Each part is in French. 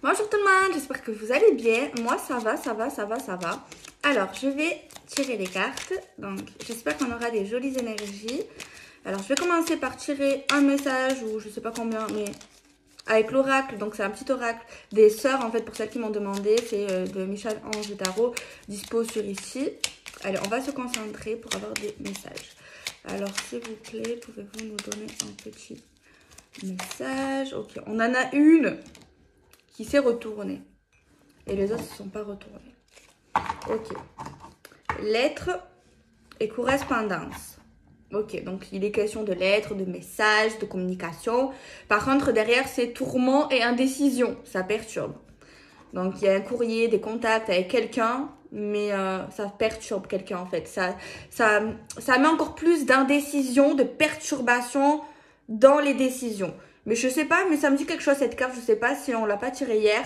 Bonjour tout le monde, j'espère que vous allez bien. Moi ça va, ça va, ça va, ça va. Alors je vais tirer les cartes. Donc j'espère qu'on aura des jolies énergies. Alors je vais commencer par tirer un message ou je sais pas combien, mais avec l'oracle. Donc c'est un petit oracle des sœurs en fait pour celles qui m'ont demandé. C'est de Michel Ange Tarot, dispo sur ici. Allez, on va se concentrer pour avoir des messages. Alors s'il vous plaît, pouvez-vous nous donner un petit message? Ok, on en a une qui s'est retournée et les autres ne se sont pas retournés. Ok. Lettres et correspondance. Ok, donc il est question de lettres, de messages, de communication. Par contre, derrière, c'est tourment et indécision. Ça perturbe. Donc, il y a un courrier, des contacts avec quelqu'un, mais ça perturbe quelqu'un en fait. Ça met encore plus d'indécision, de perturbation dans les décisions. Mais je sais pas, mais ça me dit quelque chose cette carte, je sais pas si on l'a pas tirée hier.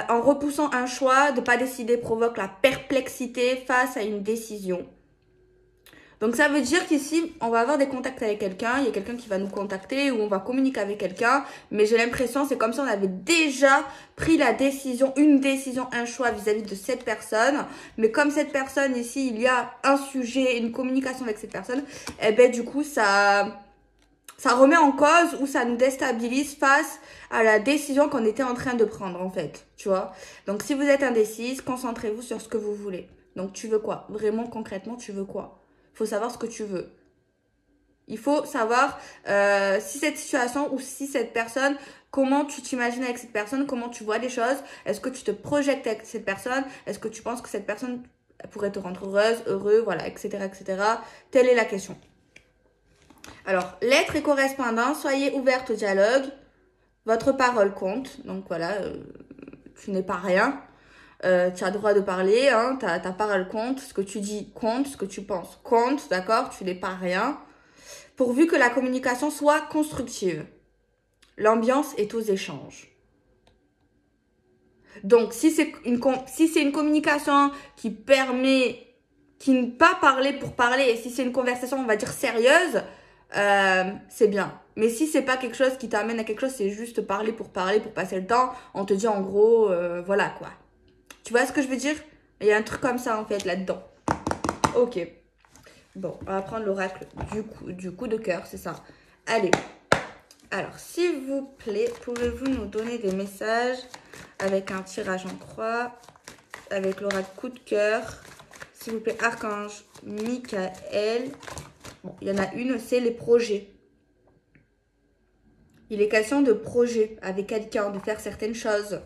En repoussant un choix, de pas décider provoque la perplexité face à une décision. Donc ça veut dire qu'ici, on va avoir des contacts avec quelqu'un, il y a quelqu'un qui va nous contacter ou on va communiquer avec quelqu'un, mais j'ai l'impression, c'est comme si on avait déjà pris la décision, une décision, un choix vis-à-vis de cette personne, mais comme cette personne ici, il y a un sujet, une communication avec cette personne, et ben du coup, ça remet en cause ou ça nous déstabilise face à la décision qu'on était en train de prendre en fait, tu vois. Donc si vous êtes indécise, concentrez-vous sur ce que vous voulez. Donc tu veux quoi? Vraiment concrètement, tu veux quoi? Il faut savoir ce que tu veux. Il faut savoir si cette situation ou si cette personne, comment tu t'imagines avec cette personne, comment tu vois les choses. Est-ce que tu te projettes avec cette personne? Est-ce que tu penses que cette personne pourrait te rendre heureuse, heureux, voilà, etc., etc. Telle est la question. Alors, lettres et correspondance, soyez ouvertes au dialogue. Votre parole compte. Donc voilà, tu n'es pas rien. Tu as le droit de parler, hein, ta parole compte. Ce que tu dis compte, ce que tu penses compte, d'accord? Tu n'es pas rien. Pourvu que la communication soit constructive. L'ambiance est aux échanges. Donc, si c'est une communication qui permet, qui ne pas parler pour parler, et si c'est une conversation, on va dire, sérieuse, c'est bien. Mais si c'est pas quelque chose qui t'amène à quelque chose, c'est juste parler, pour passer le temps, on te dit en gros, voilà quoi. Tu vois ce que je veux dire? Il y a un truc comme ça en fait là-dedans. Ok. Bon, on va prendre l'oracle du coup de cœur, c'est ça. Allez. Alors, s'il vous plaît, pouvez-vous nous donner des messages avec un tirage en croix, avec l'oracle coup de cœur, s'il vous plaît, Archange Michael. Bon, il y en a une, c'est les projets. Il est question de projet avec quelqu'un, de faire certaines choses.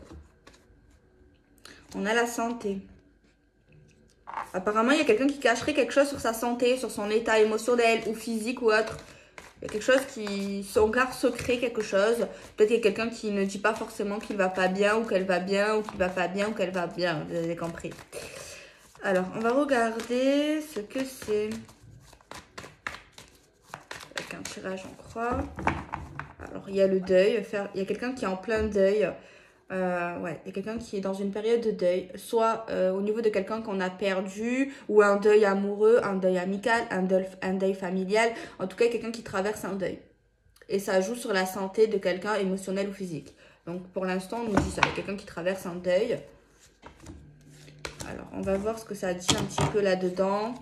On a la santé. Apparemment, il y a quelqu'un qui cacherait quelque chose sur sa santé, sur son état émotionnel ou physique ou autre. Il y a quelque chose qui... Son garde secret, quelque chose. Peut-être qu'il y a quelqu'un qui ne dit pas forcément qu'il va pas bien ou qu'elle va bien ou qu'il va pas bien ou qu'elle va bien. Vous avez compris. Alors, on va regarder ce que c'est. Avec un tirage en croix. Alors, il y a le deuil. Il y a quelqu'un qui est en plein deuil. Ouais, il y a quelqu'un qui est dans une période de deuil, soit au niveau de quelqu'un qu'on a perdu, ou un deuil amoureux, un deuil amical, un deuil familial. En tout cas, quelqu'un qui traverse un deuil. Et ça joue sur la santé de quelqu'un émotionnel ou physique. Donc pour l'instant, on nous dit ça. Il y a quelqu'un qui traverse un deuil. Alors, on va voir ce que ça dit un petit peu là-dedans.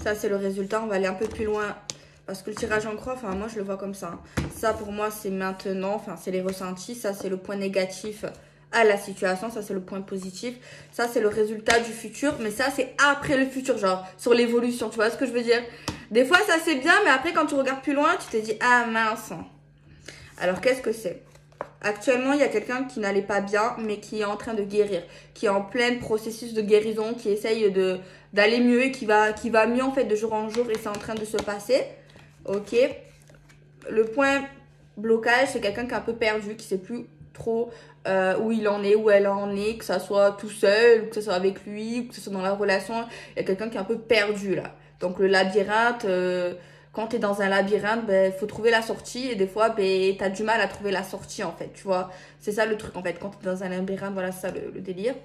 Ça, c'est le résultat. On va aller un peu plus loin. Parce que le tirage en croix, enfin, moi, je le vois comme ça. Ça, pour moi, c'est maintenant. Enfin, c'est les ressentis. Ça, c'est le point négatif à la situation. Ça, c'est le point positif. Ça, c'est le résultat du futur. Mais ça, c'est après le futur, genre, sur l'évolution. Tu vois ce que je veux dire? Des fois, ça, c'est bien. Mais après, quand tu regardes plus loin, tu te dis, ah, mince. Alors, qu'est-ce que c'est? Actuellement, il y a quelqu'un qui n'allait pas bien, mais qui est en train de guérir. Qui est en plein processus de guérison. Qui essaye d'aller mieux et qui va mieux, en fait, de jour en jour. Et c'est en train de se passer. Ok. Le point blocage, c'est quelqu'un qui est un peu perdu, qui ne sait plus trop où il en est, où elle en est, que ça soit tout seul, ou que ce soit avec lui, ou que ce soit dans la relation. Il y a quelqu'un qui est un peu perdu là. Donc le labyrinthe, quand tu es dans un labyrinthe, ben, faut trouver la sortie et des fois, ben, tu as du mal à trouver la sortie en fait, tu vois. C'est ça le truc en fait, quand tu es dans un labyrinthe, voilà, c'est ça le délire.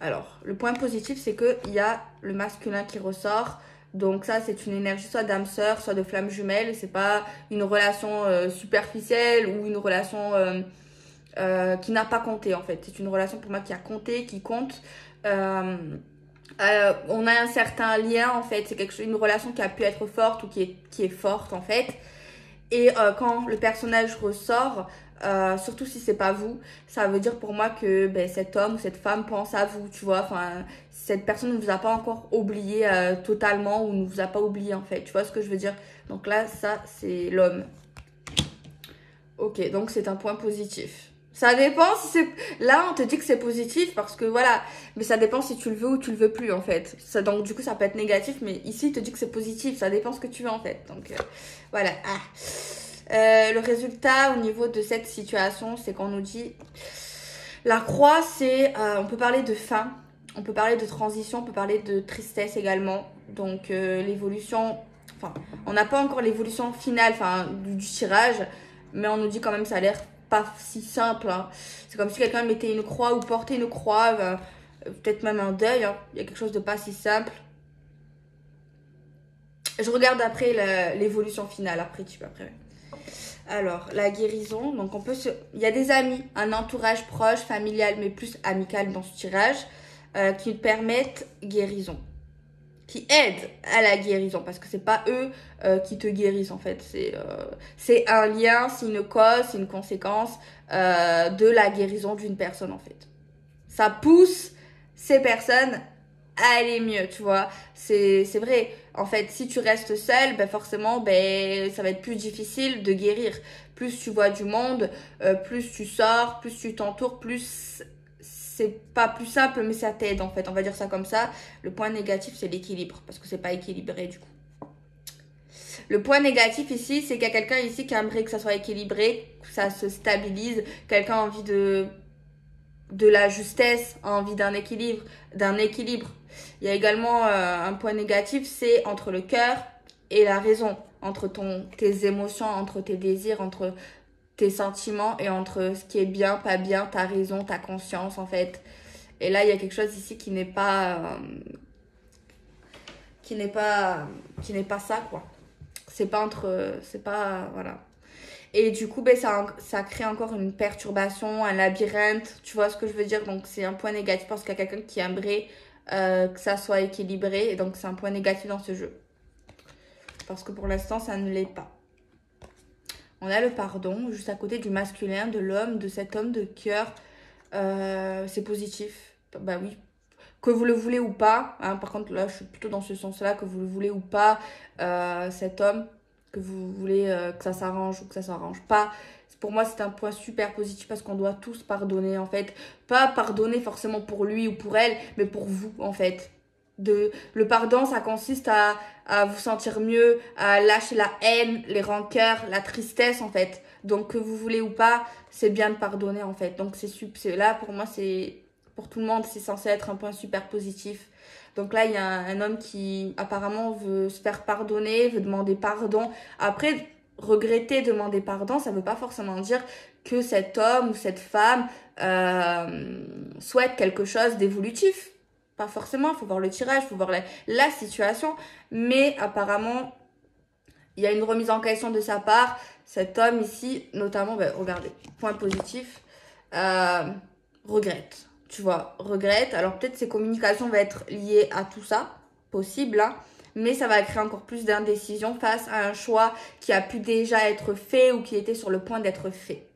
Alors, le point positif, c'est qu'il y a le masculin qui ressort. Donc ça, c'est une énergie soit d'âme sœur, soit de flamme jumelle. C'est pas une relation superficielle ou une relation qui n'a pas compté en fait. C'est une relation pour moi qui a compté, qui compte. On a un certain lien en fait, c'est une relation qui a pu être forte ou qui est forte en fait. Et quand le personnage ressort, surtout si c'est pas vous, ça veut dire pour moi que ben, cet homme ou cette femme pense à vous, tu vois. Enfin, cette personne ne vous a pas encore oublié totalement ou ne vous a pas oublié en fait. Tu vois ce que je veux dire? Donc là, ça, c'est l'homme. Ok, donc c'est un point positif. Ça dépend si c'est... Là, on te dit que c'est positif parce que voilà. Mais ça dépend si tu le veux ou tu le veux plus en fait. Ça, donc du coup, ça peut être négatif, mais ici, il te dit que c'est positif. Ça dépend ce que tu veux en fait. Donc voilà. Le résultat au niveau de cette situation, c'est qu'on nous dit... La croix, c'est... on peut parler de fin, on peut parler de transition, on peut parler de tristesse également. Donc l'évolution... Enfin, on n'a pas encore l'évolution finale du tirage, mais on nous dit quand même que ça a l'air pas si simple. Hein. C'est comme si quelqu'un mettait une croix ou portait une croix, peut-être même un deuil. Hein. Il y a quelque chose de pas si simple. Je regarde après l'évolution finale, après tu peux après. Alors, la guérison, donc il y a des amis, un entourage proche, familial, mais plus amical dans ce tirage, qui permettent guérison, qui aident à la guérison, parce que c'est pas eux qui te guérissent en fait, c'est un lien, c'est une cause, c'est une conséquence de la guérison d'une personne en fait. Ça pousse ces personnes à aller mieux, tu vois. C'est vrai. En fait, si tu restes seul, ben forcément, ben ça va être plus difficile de guérir. Plus tu vois du monde, plus tu sors, plus tu t'entoures, plus c'est pas plus simple, mais ça t'aide en fait. On va dire ça comme ça. Le point négatif, c'est l'équilibre, parce que c'est pas équilibré du coup. Le point négatif ici, c'est qu'il y a quelqu'un ici qui aimerait que ça soit équilibré, que ça se stabilise. Quelqu'un a envie de la justesse, a envie d'un équilibre, Il y a également un point négatif, c'est entre le cœur et la raison, entre tes émotions, entre tes désirs, entre tes sentiments et entre ce qui est bien, pas bien, ta raison, ta conscience en fait. Et là, il y a quelque chose ici qui n'est pas ça quoi. Voilà. Et du coup, ben, ça crée encore une perturbation, un labyrinthe, tu vois ce que je veux dire? Donc, c'est un point négatif parce qu'il y a quelqu'un qui aimerait que ça soit équilibré. Et donc, c'est un point négatif dans ce jeu. Parce que pour l'instant, ça ne l'est pas. On a le pardon, juste à côté du masculin, de l'homme, de cet homme de cœur. C'est positif. Bah oui. Que vous le voulez ou pas. Hein, par contre, là, je suis plutôt dans ce sens-là. Que vous le voulez ou pas, cet homme, que vous voulez que ça s'arrange ou que ça s'arrange pas. Pour moi, c'est un point super positif parce qu'on doit tous pardonner, en fait. Pas pardonner forcément pour lui ou pour elle, mais pour vous, en fait. Le pardon, ça consiste à vous sentir mieux, à lâcher la haine, les rancœurs, la tristesse, en fait. Donc, que vous voulez ou pas, c'est bien de pardonner, en fait. Donc, là, pour moi, pour tout le monde, c'est censé être un point super positif. Donc là, il y a un homme qui apparemment veut se faire pardonner, veut demander pardon. Après, regretter, demander pardon, ça ne veut pas forcément dire que cet homme ou cette femme souhaite quelque chose d'évolutif. Pas forcément, il faut voir le tirage, il faut voir la situation. Mais apparemment, il y a une remise en question de sa part. Cet homme ici, notamment, ben, regardez, point positif, regrette. Tu vois, regrette. Alors peut-être ses communications vont être liées à tout ça, possible, hein, mais ça va créer encore plus d'indécision face à un choix qui a pu déjà être fait ou qui était sur le point d'être fait.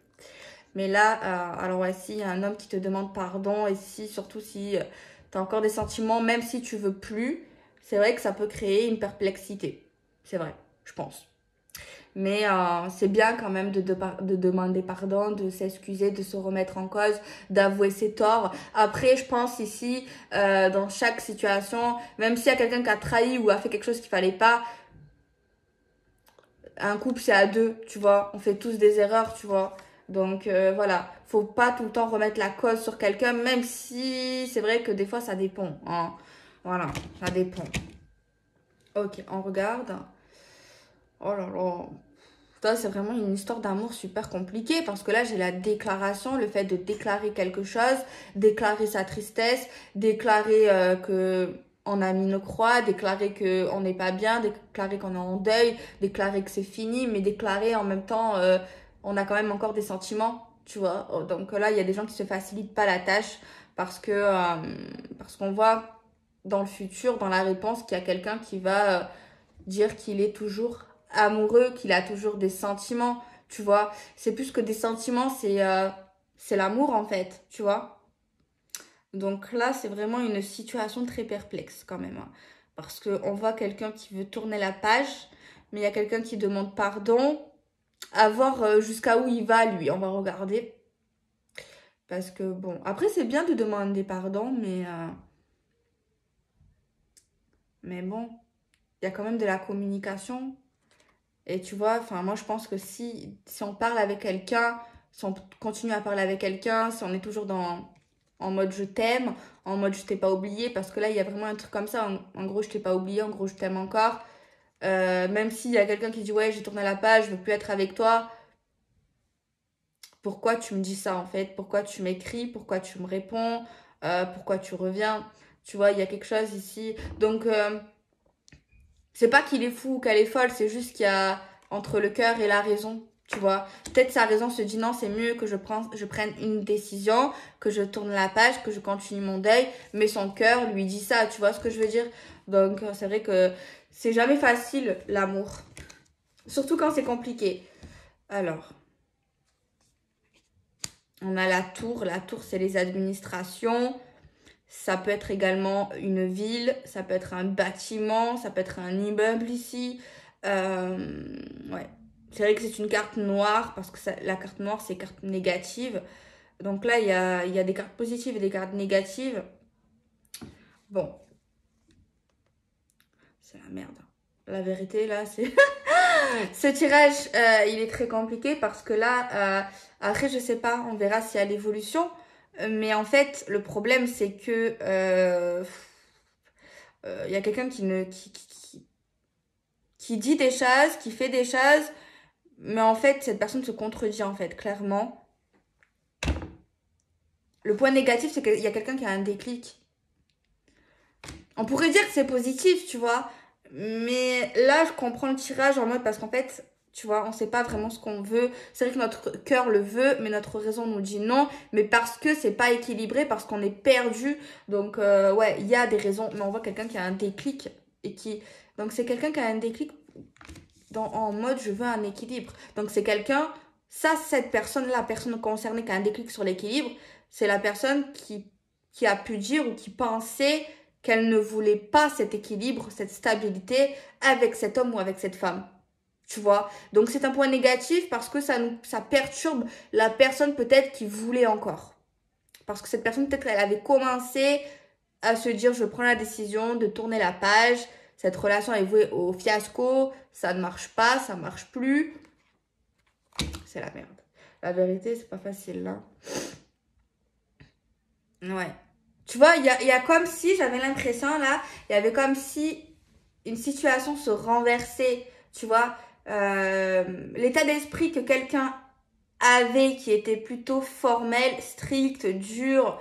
Mais là, alors voici, il y a un homme qui te demande pardon et surtout si tu as encore des sentiments, même si tu veux plus, c'est vrai que ça peut créer une perplexité. C'est vrai, je pense. Mais c'est bien quand même de demander pardon, de s'excuser, de se remettre en cause, d'avouer ses torts. Après, je pense ici, dans chaque situation, même s'il y a quelqu'un qui a trahi ou a fait quelque chose qu'il fallait pas, un couple c'est à deux, tu vois. On fait tous des erreurs, tu vois. Donc voilà, faut pas tout le temps remettre la cause sur quelqu'un, même si c'est vrai que des fois ça dépend. Hein. Voilà, ça dépend. Ok, on regarde. Oh là là. Ça, c'est vraiment une histoire d'amour super compliquée parce que là, j'ai la déclaration, le fait de déclarer quelque chose, déclarer sa tristesse, déclarer que on a mis une croix, déclarer qu'on n'est pas bien, déclarer qu'on est en deuil, déclarer que c'est fini, mais déclarer en même temps, on a quand même encore des sentiments, tu vois. Donc là, il y a des gens qui se facilitent pas la tâche parce qu'on voit dans le futur, dans la réponse, qu'il y a quelqu'un qui va dire qu'il est toujours amoureux, qu'il a toujours des sentiments, tu vois. C'est plus que des sentiments, c'est l'amour en fait, tu vois. Donc là, c'est vraiment une situation très perplexe quand même, hein. Parce qu'on voit quelqu'un qui veut tourner la page, mais il y a quelqu'un qui demande pardon. À voir jusqu'à où il va, lui. On va regarder. Parce que, bon, après, c'est bien de demander pardon, mais bon, il y a quand même de la communication. Et tu vois, enfin, moi, je pense que si on parle avec quelqu'un, si on continue à parler avec quelqu'un, si on est toujours en mode je t'aime, en mode je t'ai pas oublié, parce que là, il y a vraiment un truc comme ça. En gros, je t'ai pas oublié, en gros, je t'aime encore. Même s'il y a quelqu'un qui dit, ouais, j'ai tourné la page, je veux plus être avec toi. Pourquoi tu me dis ça en fait? Pourquoi tu m'écris? Pourquoi tu me réponds? Pourquoi tu reviens? Tu vois, il y a quelque chose ici. Donc, c'est pas qu'il est fou ou qu'elle est folle, c'est juste qu'il y a entre le cœur et la raison. Tu vois, peut-être sa raison se dit non, c'est mieux que je prenne une décision, que je tourne la page, que je continue mon deuil, mais son cœur lui dit ça, tu vois ce que je veux dire? Donc, c'est vrai que c'est jamais facile l'amour, surtout quand c'est compliqué. Alors. On a la tour. La tour, c'est les administrations. Ça peut être également une ville. Ça peut être un bâtiment. Ça peut être un immeuble ici. Ouais. C'est vrai que c'est une carte noire parce que la carte noire, c'est carte négative. Donc là, il y a des cartes positives et des cartes négatives. Bon. C'est la merde. La vérité, là, c'est... Ce tirage, il est très compliqué parce que là, après, je sais pas, on verra s'il y a l'évolution. Mais en fait, le problème, c'est que il y a quelqu'un qui dit des choses, qui fait des choses, mais en fait, cette personne se contredit, en fait, clairement. Le point négatif, c'est qu'il y a quelqu'un qui a un déclic. On pourrait dire que c'est positif, tu vois. Mais là, je comprends le tirage en mode parce qu'en fait, tu vois, on sait pas vraiment ce qu'on veut. C'est vrai que notre cœur le veut, mais notre raison nous dit non. Mais parce que c'est pas équilibré, parce qu'on est perdu. Donc, ouais, il y a des raisons. Mais on voit quelqu'un qui a un déclic et qui. Donc, c'est quelqu'un qui a un déclic en mode je veux un équilibre. Donc, c'est quelqu'un. Ça, cette personne, la personne concernée qui a un déclic sur l'équilibre, c'est la personne qui a pu dire ou qui pensait qu'elle ne voulait pas cet équilibre, cette stabilité avec cet homme ou avec cette femme. Tu vois? Donc c'est un point négatif parce que ça perturbe la personne peut-être qui voulait encore. Parce que cette personne peut-être elle avait commencé à se dire je prends la décision de tourner la page, cette relation est vouée au fiasco, ça ne marche pas, ça ne marche plus. C'est la merde. La vérité, c'est pas facile là. Ouais. Tu vois, il y a comme si, j'avais l'impression là, il y avait comme si une situation se renversait, tu vois. L'état d'esprit que quelqu'un avait qui était plutôt formel, strict, dur,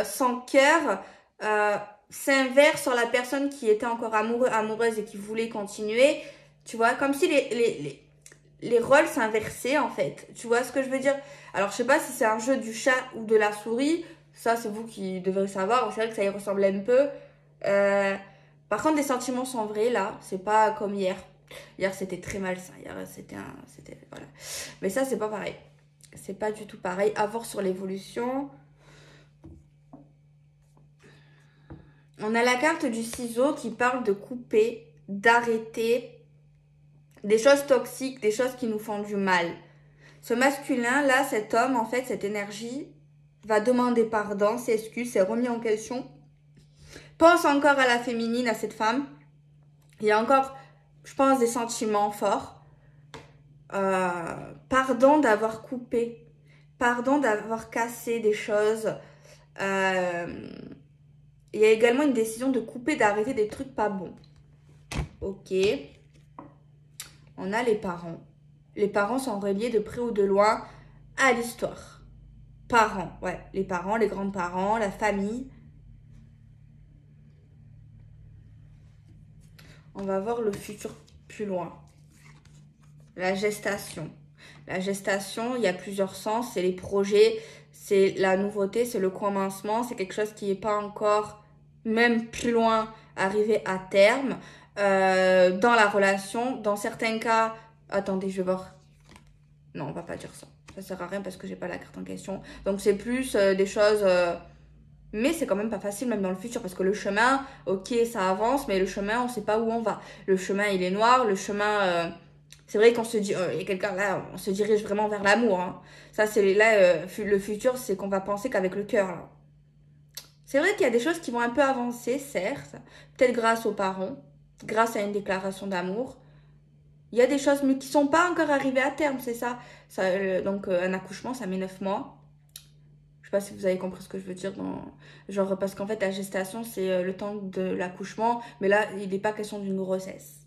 sans cœur, euh, s'inverse sur la personne qui était encore amoureuse et qui voulait continuer. Tu vois, comme si les rôles s'inversaient en fait. Tu vois ce que je veux dire? Alors, je sais pas si c'est un jeu du chat ou de la souris. Ça, c'est vous qui devrez savoir. C'est vrai que ça y ressemble un peu. Euh, Par contre, les sentiments sont vrais là. C'est pas comme hier. Hier, c'était très malsain. Hier, c'était, voilà. Mais ça, c'est pas pareil. C'est pas du tout pareil. À voir sur l'évolution. On a la carte du ciseau qui parle de couper, d'arrêter, des choses toxiques, des choses qui nous font du mal. Ce masculin-là, cet homme, en fait, cette énergie, va demander pardon, s'excuse, s'est remis en question. Pense encore à la féminine, à cette femme. Il y a encore, je pense, des sentiments forts. Pardon d'avoir coupé. Pardon d'avoir cassé des choses. Il y a également une décision de couper, d'arrêter des trucs pas bons. Ok. On a les parents. Les parents sont reliés de près ou de loin à l'histoire. Parents, ouais. Les parents, les grands-parents, la famille. On va voir le futur plus loin. La gestation. La gestation, il y a plusieurs sens. C'est les projets, c'est la nouveauté, c'est le commencement. C'est quelque chose qui n'est pas encore, même plus loin, arrivé à terme. Dans la relation, dans certains cas... Attendez, je vais voir. Non, on va pas dire ça. Ça sert à rien parce que j'ai pas la carte en question. Donc c'est plus des choses... mais c'est quand même pas facile même dans le futur parce que le chemin, ok, ça avance, mais le chemin, on sait pas où on va. Le chemin, il est noir. Le chemin... c'est vrai qu'on se dit... il y a quelqu'un là, on se dirige vraiment vers l'amour. Hein. Ça, c'est là, le futur, c'est qu'on va penser qu'avec le cœur. Là. C'est vrai qu'il y a des choses qui vont un peu avancer, certes. Peut-être grâce aux parents, grâce à une déclaration d'amour. Il y a des choses mais qui sont pas encore arrivées à terme, c'est ça. Donc un accouchement, ça met 9 mois. Je sais pas si vous avez compris ce que je veux dire. Genre, parce qu'en fait, la gestation, c'est le temps de l'accouchement. Mais là, il n'est pas question d'une grossesse.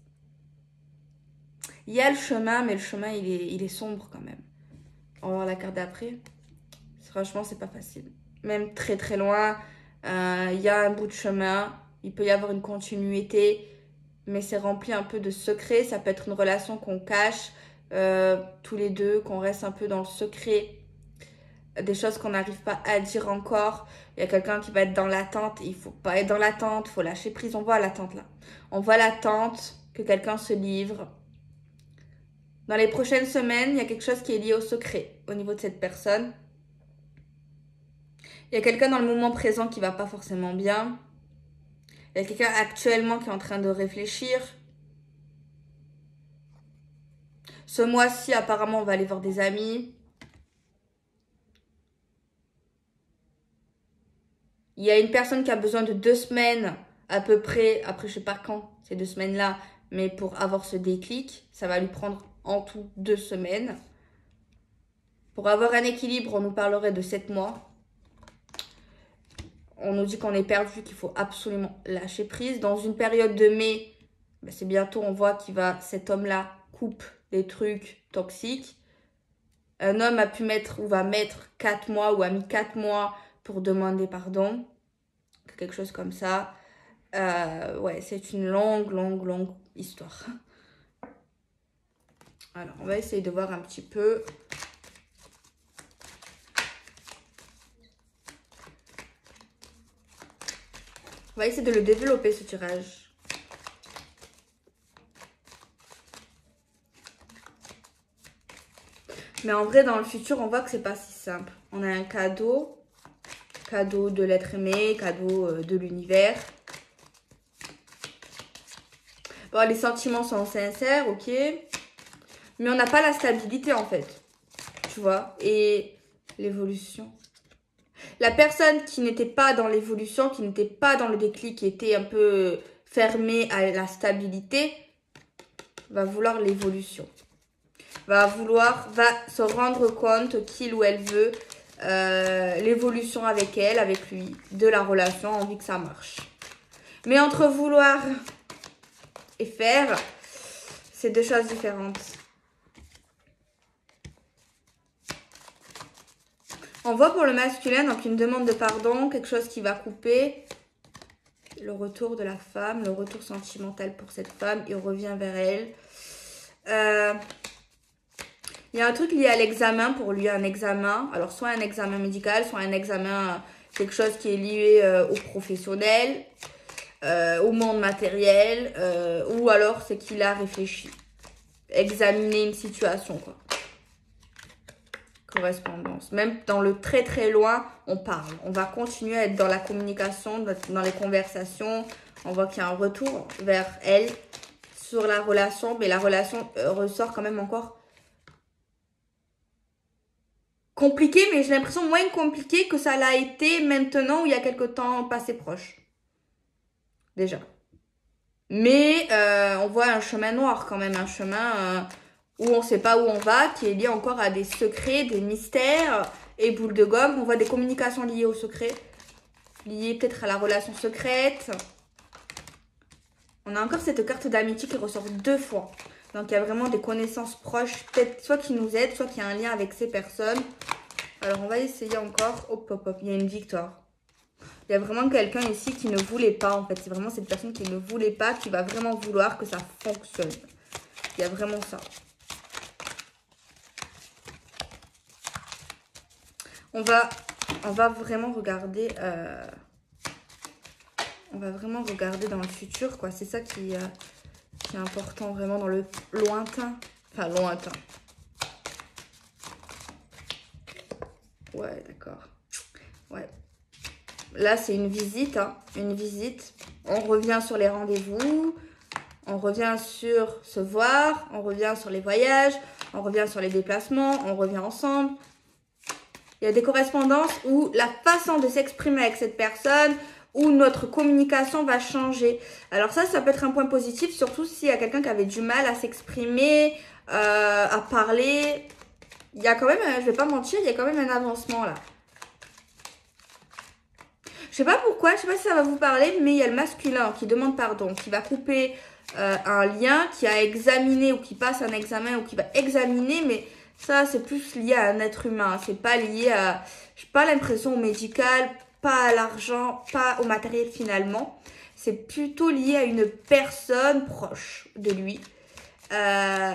Il y a le chemin, mais le chemin, il est sombre quand même. On va voir la carte d'après. Franchement, c'est pas facile. Même très très loin, il y a un bout de chemin. Il peut y avoir une continuité. Mais c'est rempli un peu de secrets. Ça peut être une relation qu'on cache tous les deux, qu'on reste un peu dans le secret. Des choses qu'on n'arrive pas à dire encore. Il y a quelqu'un qui va être dans l'attente. Il ne faut pas être dans l'attente. Il faut lâcher prise. On voit l'attente là. On voit l'attente que quelqu'un se livre. Dans les prochaines semaines, il y a quelque chose qui est lié au secret au niveau de cette personne. Il y a quelqu'un dans le moment présent qui ne va pas forcément bien. Il y a quelqu'un actuellement qui est en train de réfléchir. Ce mois-ci, apparemment, on va aller voir des amis. Il y a une personne qui a besoin de 2 semaines à peu près, après je sais pas quand, ces 2 semaines-là, mais pour avoir ce déclic, ça va lui prendre en tout 2 semaines. Pour avoir un équilibre, on nous parlerait de 7 mois. On nous dit qu'on est perdu, qu'il faut absolument lâcher prise. Dans une période de mai, ben c'est bientôt, on voit cet homme-là coupe des trucs toxiques. Un homme a pu mettre ou va mettre 4 mois ou a mis 4 mois pour demander pardon. Quelque chose comme ça. Ouais, c'est une longue histoire. Alors, on va essayer de voir un petit peu. On va essayer de le développer, ce tirage. Mais en vrai, dans le futur, on voit que c'est pas si simple. On a un cadeau. Cadeau de l'être aimé, cadeau de l'univers. Bon, les sentiments sont sincères, ok. Mais on n'a pas la stabilité, en fait. Tu vois. Et l'évolution. La personne qui n'était pas dans l'évolution, qui n'était pas dans le déclic, qui était un peu fermée à la stabilité, va vouloir l'évolution. Va se rendre compte qu'il ou elle veut l'évolution avec elle, avec lui, de la relation, envie que ça marche. Mais entre vouloir et faire, c'est 2 choses différentes. On voit pour le masculin, donc une demande de pardon, quelque chose qui va couper. Le retour de la femme, le retour sentimental pour cette femme, il revient vers elle. Il y a un truc lié à l'examen, pour lui, un examen. Alors, soit un examen médical, soit un examen, quelque chose qui est lié au professionnel, au monde matériel, ou alors c'est qu'il a réfléchi. Examiner une situation, quoi. Correspondance. Même dans le très très loin, on parle. On va continuer à être dans la communication, dans les conversations. On voit qu'il y a un retour vers elle sur la relation, mais la relation ressort quand même encore compliquée, mais j'ai l'impression moins compliquée que ça l'a été maintenant ou il y a quelque temps passé proche. Déjà. Mais on voit un chemin noir quand même, un chemin où on ne sait pas où on va, qui est lié encore à des secrets, des mystères et boule de gomme. On voit des communications liées au secret, liées peut-être à la relation secrète. On a encore cette carte d'amitié qui ressort 2 fois. Donc il y a vraiment des connaissances proches, peut-être soit qui nous aident, soit qui a un lien avec ces personnes. Alors on va essayer encore. Hop, hop, hop, il y a une victoire. Il y a vraiment quelqu'un ici qui ne voulait pas en fait. C'est vraiment cette personne qui ne voulait pas, qui va vraiment vouloir que ça fonctionne. Il y a vraiment ça. On va vraiment regarder... on va vraiment regarder dans le futur, quoi. C'est ça qui est important, vraiment dans le lointain. Enfin, lointain. Ouais, d'accord. Ouais. Là, c'est une visite, hein. Une visite. On revient sur les rendez-vous. On revient sur se voir. On revient sur les voyages. On revient sur les déplacements. On revient ensemble. Il y a des correspondances où la façon de s'exprimer avec cette personne, où notre communication va changer. Alors ça peut être un point positif, surtout s'il y a quelqu'un qui avait du mal à s'exprimer, à parler. Il y a quand même, je vais pas mentir, il y a quand même un avancement là. Je sais pas pourquoi, je sais pas si ça va vous parler, mais il y a le masculin qui demande pardon, qui va couper un lien, qui a examiné ou qui passe un examen ou qui va examiner, mais ça c'est plus lié à un être humain. C'est pas lié à, j'ai pas l'impression au médical, pas à l'argent, pas au matériel finalement. C'est plutôt lié à une personne proche de lui,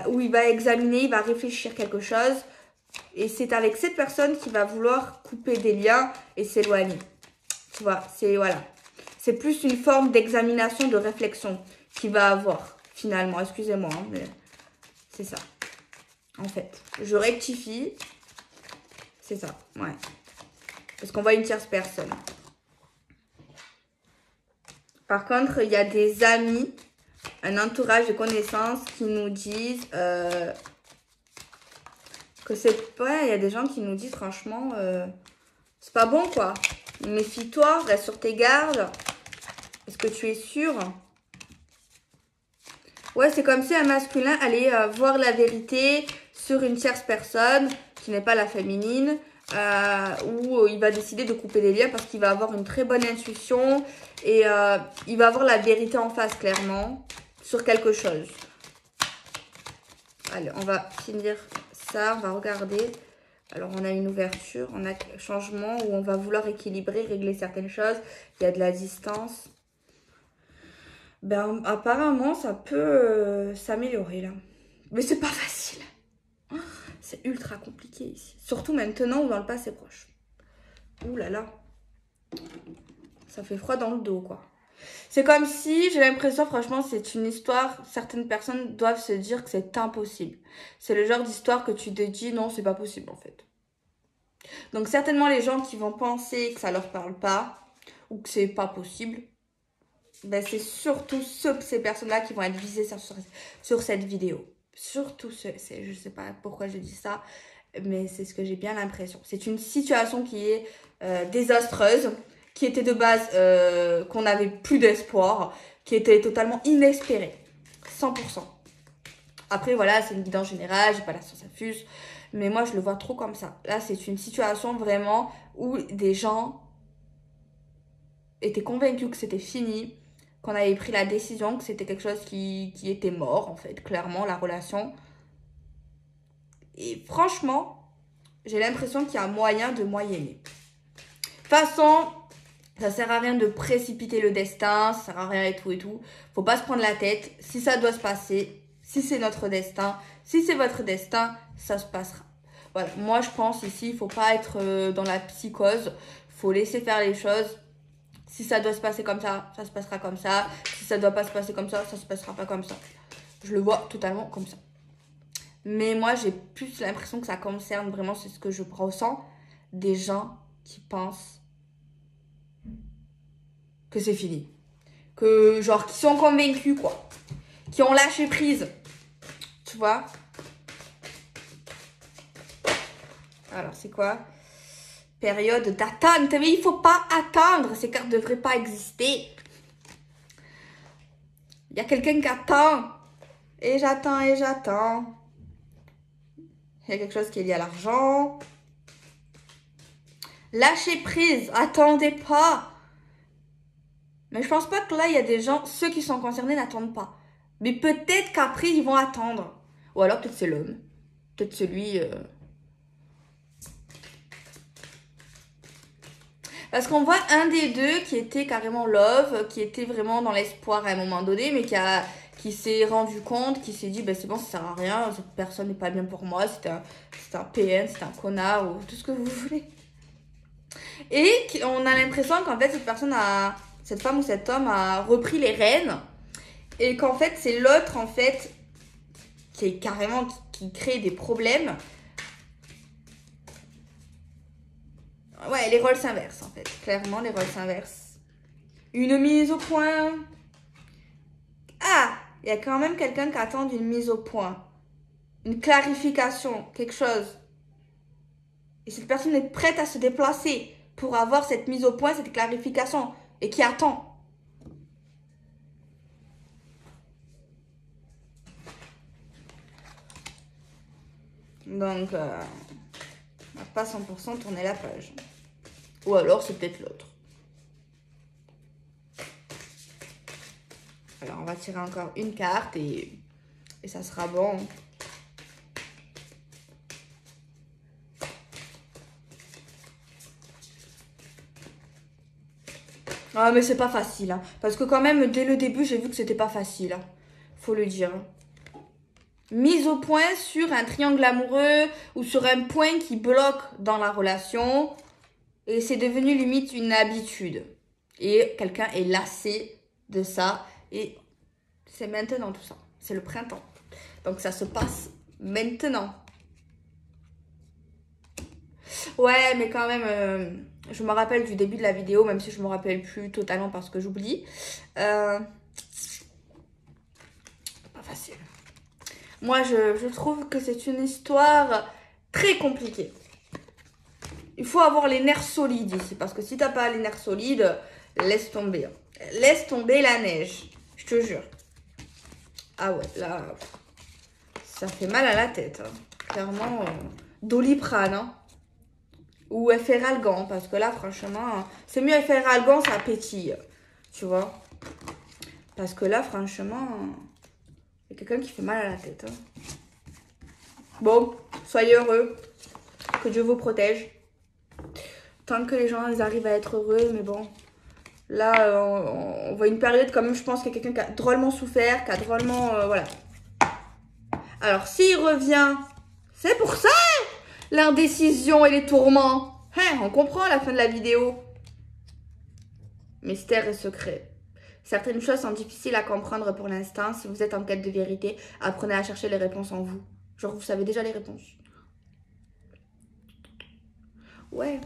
où il va examiner, il va réfléchir quelque chose. Et c'est avec cette personne qu'il va vouloir couper des liens et s'éloigner. Tu vois, c'est voilà. C'est plus une forme d'examination, de réflexion qu'il va avoir finalement. Excusez-moi, hein, mais c'est ça. En fait, je rectifie. C'est ça, ouais. Parce qu'on voit une tierce personne. Par contre, il y a des amis, un entourage de connaissances qui nous disent que c'est pas... Il y a des gens qui nous disent franchement, c'est pas bon quoi. Méfie-toi, reste sur tes gardes. Est-ce que tu es sûr? Ouais, c'est comme si un masculin allait voir la vérité sur une tierce personne qui n'est pas la féminine. Où il va décider de couper les liens parce qu'il va avoir une très bonne intuition et il va avoir la vérité en face clairement sur quelque chose. Allez, on va finir ça, on va regarder. Alors, on a une ouverture, on a un changement où on va vouloir équilibrer, régler certaines choses. Il y a de la distance. Ben, apparemment, ça peut s'améliorer là. Mais c'est pas facile. C'est ultra compliqué ici. Surtout maintenant ou dans le passé proche. Ouh là là. Ça fait froid dans le dos, quoi. C'est comme si, j'ai l'impression, franchement, c'est une histoire. Certaines personnes doivent se dire que c'est impossible. C'est le genre d'histoire que tu te dis, non, c'est pas possible, en fait. Donc, certainement, les gens qui vont penser que ça leur parle pas ou que c'est pas possible, ben, c'est surtout ces personnes-là qui vont être visées sur cette vidéo. Surtout, je sais pas pourquoi je dis ça, mais c'est ce que j'ai bien l'impression. C'est une situation qui est désastreuse, qui était de base, qu'on n'avait plus d'espoir, qui était totalement inespérée. 100%. Après, voilà, c'est une guidance générale, j'ai pas la science infuse, mais moi, je le vois trop comme ça. Là, c'est une situation vraiment où des gens étaient convaincus que c'était fini, qu'on avait pris la décision, que c'était quelque chose qui était mort, en fait, clairement, la relation. Et franchement, j'ai l'impression qu'il y a moyen de moyenner. De toute façon, ça sert à rien de précipiter le destin, ça sert à rien et tout et tout. Faut pas se prendre la tête. Si ça doit se passer, si c'est notre destin, si c'est votre destin, ça se passera. Voilà, moi je pense ici, il faut pas être dans la psychose. Faut laisser faire les choses. Si ça doit se passer comme ça se passera comme ça. Si ça doit pas se passer comme ça se passera pas comme ça. Je le vois totalement comme ça. Mais moi, j'ai plus l'impression que ça concerne vraiment, c'est ce que je ressens, des gens qui pensent que c'est fini. Que, genre, qui sont convaincus, quoi. Qui ont lâché prise. Tu vois? Alors, c'est quoi? Période d'attente. Mais il faut pas attendre. Ces cartes ne devraient pas exister. Il y a quelqu'un qui attend. Et j'attends, et j'attends. Il y a quelque chose qui est lié à l'argent. Lâchez prise. Attendez pas. Mais je pense pas que là, il y a des gens, ceux qui sont concernés n'attendent pas. Mais peut-être qu'après, ils vont attendre. Ou alors, peut-être c'est l'homme. Peut-être celui... Parce qu'on voit un des deux qui était carrément love, qui était vraiment dans l'espoir à un moment donné, mais qui s'est rendu compte, qui s'est dit, ben c'est bon, ça sert à rien, cette personne n'est pas bien pour moi, c'était un PN, c'était un connard, ou tout ce que vous voulez. Et on a l'impression qu'en fait, cette femme ou cet homme a repris les rênes. Et qu'en fait, c'est l'autre, en fait, qui est carrément, qui crée des problèmes. Ouais, les rôles s'inversent, en fait. Clairement, les rôles s'inversent. Une mise au point. Ah, il y a quand même quelqu'un qui attend une mise au point. Une clarification, quelque chose. Et cette personne est prête à se déplacer pour avoir cette mise au point, cette clarification. Et qui attend. Donc, on va pas 100% tourner la page. Ou alors, c'est peut-être l'autre. Alors, on va tirer encore une carte et ça sera bon. Ah, mais c'est pas facile. Hein. Parce que quand même, dès le début, j'ai vu que c'était pas facile. Hein. Faut le dire. Mise au point sur un triangle amoureux ou sur un point qui bloque dans la relation. Et c'est devenu limite une habitude. Et quelqu'un est lassé de ça. Et c'est maintenant tout ça. C'est le printemps. Donc ça se passe maintenant. Ouais, mais quand même, je me rappelle du début de la vidéo, même si je me rappelle plus totalement parce que j'oublie. Pas facile. Moi, je trouve que c'est une histoire très compliquée. Il faut avoir les nerfs solides ici, parce que si t'as pas les nerfs solides, laisse tomber. Laisse tomber la neige, je te jure. Ah ouais, là, ça fait mal à la tête. Hein. Clairement, Doliprane, hein. Ou Efferalgan, parce que là, franchement, c'est mieux Efferalgan, ça pétille, tu vois. Parce que là, franchement, il y a quelqu'un qui fait mal à la tête. Hein. Bon, soyez heureux, que Dieu vous protège. Tant que les gens ils arrivent à être heureux, mais bon. Là, on voit une période quand même, je pense qu'il y a quelqu'un qui a drôlement souffert, qui a drôlement... voilà. Alors, s'il revient, c'est pour ça l'indécision et les tourments. Hein, on comprend à la fin de la vidéo. Mystère et secret. Certaines choses sont difficiles à comprendre pour l'instant. Si vous êtes en quête de vérité, apprenez à chercher les réponses en vous. Genre, vous savez déjà les réponses. Ouais.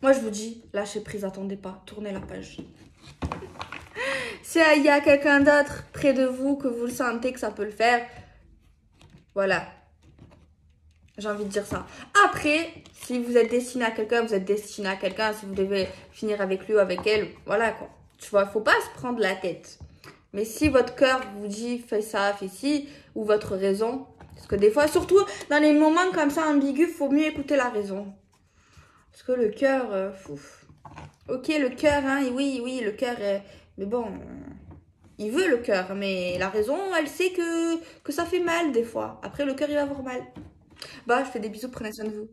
Moi, je vous dis, lâchez prise, attendez pas. Tournez la page. S'il y a quelqu'un d'autre près de vous, que vous le sentez que ça peut le faire, voilà. J'ai envie de dire ça. Après, si vous êtes destiné à quelqu'un, vous êtes destiné à quelqu'un. Si vous devez finir avec lui ou avec elle, voilà quoi. Tu vois, faut pas se prendre la tête. Mais si votre cœur vous dit fais ça, fais ci, ou votre raison, parce que des fois, surtout dans les moments comme ça ambigus, faut mieux écouter la raison. Parce que le cœur, ok, le cœur, hein, oui, le cœur, mais bon, il veut le cœur, mais la raison, elle sait que ça fait mal des fois. Après, le cœur, il va avoir mal. Bah, je fais des bisous, prenez soin de vous.